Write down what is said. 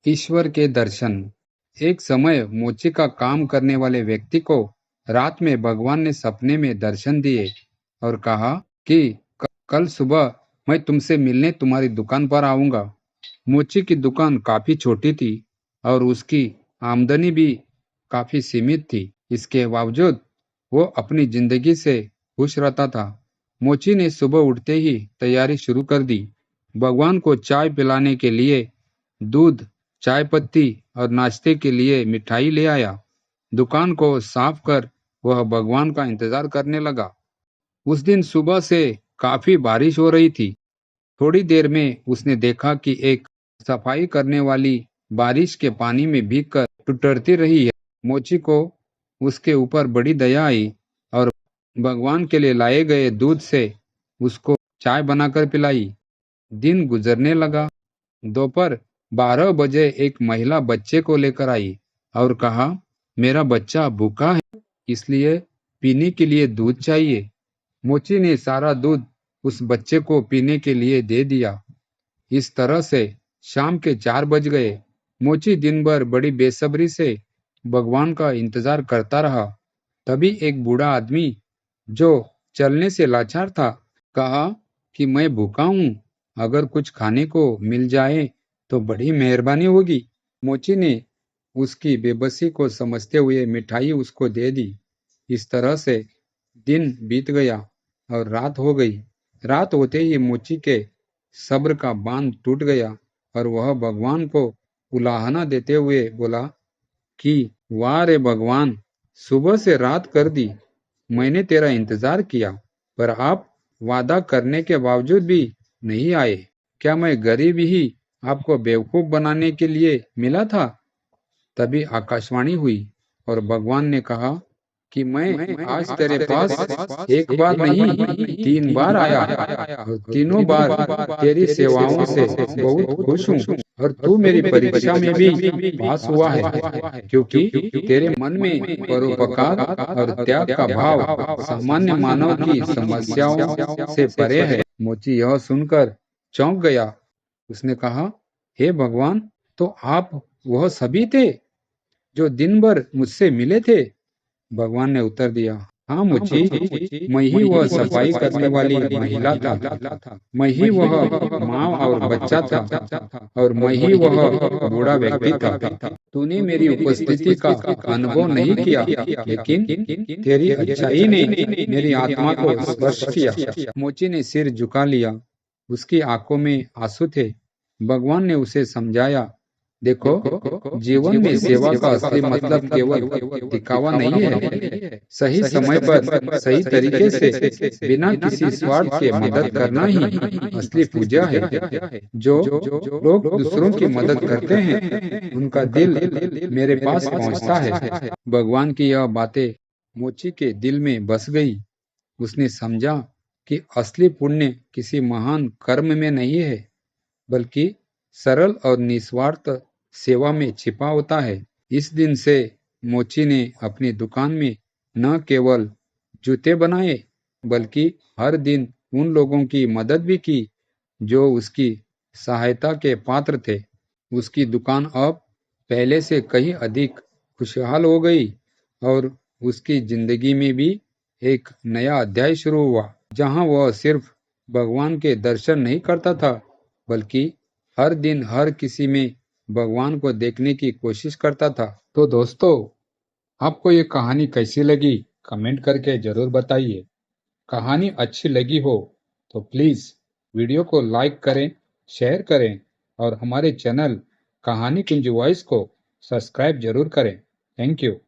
ईश्वर के दर्शन। एक समय मोची का काम करने वाले व्यक्ति को रात में भगवान ने सपने में दर्शन दिए और कहा कि कल सुबह मैं तुमसे मिलने तुम्हारी दुकान पर आऊंगा। मोची की दुकान काफी छोटी थी और उसकी आमदनी भी काफी सीमित थी। इसके बावजूद वो अपनी जिंदगी से खुश रहता था। मोची ने सुबह उठते ही तैयारी शुरू कर दी। भगवान को चाय पिलाने के लिए दूध, चाय पत्ती और नाश्ते के लिए मिठाई ले आया। दुकान को साफ कर वह भगवान का इंतजार करने लगा। उस दिन सुबह से काफी बारिश हो रही थी। थोड़ी देर में उसने देखा कि एक सफाई करने वाली बारिश के पानी में भीगकर टुटती रही है। मोची को उसके ऊपर बड़ी दया आई और भगवान के लिए लाए गए दूध से उसको चाय बनाकर पिलाई। दिन गुजरने लगा। दोपहर 12 बजे एक महिला बच्चे को लेकर आई और कहा, मेरा बच्चा भूखा है, इसलिए पीने के लिए दूध चाहिए। मोची ने सारा दूध उस बच्चे को पीने के लिए दे दिया। इस तरह से शाम के 4 बज गए। मोची दिन भर बड़ी बेसब्री से भगवान का इंतजार करता रहा। तभी एक बूढ़ा आदमी जो चलने से लाचार था कहा कि मैं भूखा हूँ, अगर कुछ खाने को मिल जाए तो बड़ी मेहरबानी होगी। मोची ने उसकी बेबसी को समझते हुए मिठाई उसको दे दी। इस तरह से दिन बीत गया और रात हो गई। रात होते ही मोची के सब्र का बांध टूट गया और वह भगवान को उलाहना देते हुए बोला कि वाह रे भगवान, सुबह से रात कर दी। मैंने तेरा इंतजार किया, पर आप वादा करने के बावजूद भी नहीं आए। क्या मैं गरीब ही आपको बेवकूफ बनाने के लिए मिला था? तभी आकाशवाणी हुई और भगवान ने कहा कि मैं आज तेरे पास एक बार नहीं 3 बार आया और तीनों बार तेरी सेवाओं से बहुत खुश हूँ और तू मेरी परीक्षा में भी पास हुआ है, क्योंकि तेरे मन में परोपकार और त्याग का भाव सामान्य मानव की समस्याओं से परे है। मोची यह सुनकर चौंक गया। उसने कहा, हे भगवान, तो आप वह सभी थे जो दिन भर मुझसे मिले थे? भगवान ने उत्तर दिया, हाँ मुझी, मैं ही वह सफाई करने वाली महिला था, मैं ही वह माँ और बच्चा था और मैं ही वह बूढ़ा व्यक्ति था। तूने मेरी उपस्थिति का अनुभव नहीं किया, लेकिन तेरी अच्छाई ने मेरी आत्मा को स्पर्श किया। मोची ने सिर झुका लिया। उसकी आंखों में आंसू थे। भगवान ने उसे समझाया, देखो, जीवन में सेवा का असली मतलब केवल दिखावा नहीं है। सही समय पर सही तरीके से बिना किसी स्वार्थ के मदद करना ही असली पूजा है। जो लोग दूसरों की मदद करते हैं, उनका दिल मेरे पास पहुंचता है। भगवान की यह बातें मोची के दिल में बस गई। उसने समझा कि असली पुण्य किसी महान कर्म में नहीं है, बल्कि सरल और निस्वार्थ सेवा में छिपा होता है। इस दिन से मोची ने अपनी दुकान में न केवल जूते बनाए, बल्कि हर दिन उन लोगों की मदद भी की जो उसकी सहायता के पात्र थे। उसकी दुकान अब पहले से कहीं अधिक खुशहाल हो गई और उसकी जिंदगी में भी एक नया अध्याय शुरू हुआ, जहां वह सिर्फ भगवान के दर्शन नहीं करता था, बल्कि हर दिन हर किसी में भगवान को देखने की कोशिश करता था। तो दोस्तों, आपको ये कहानी कैसी लगी कमेंट करके जरूर बताइए। कहानी अच्छी लगी हो तो प्लीज वीडियो को लाइक करें, शेयर करें और हमारे चैनल कहानी कुंज वॉइस को सब्सक्राइब जरूर करें। Thank you.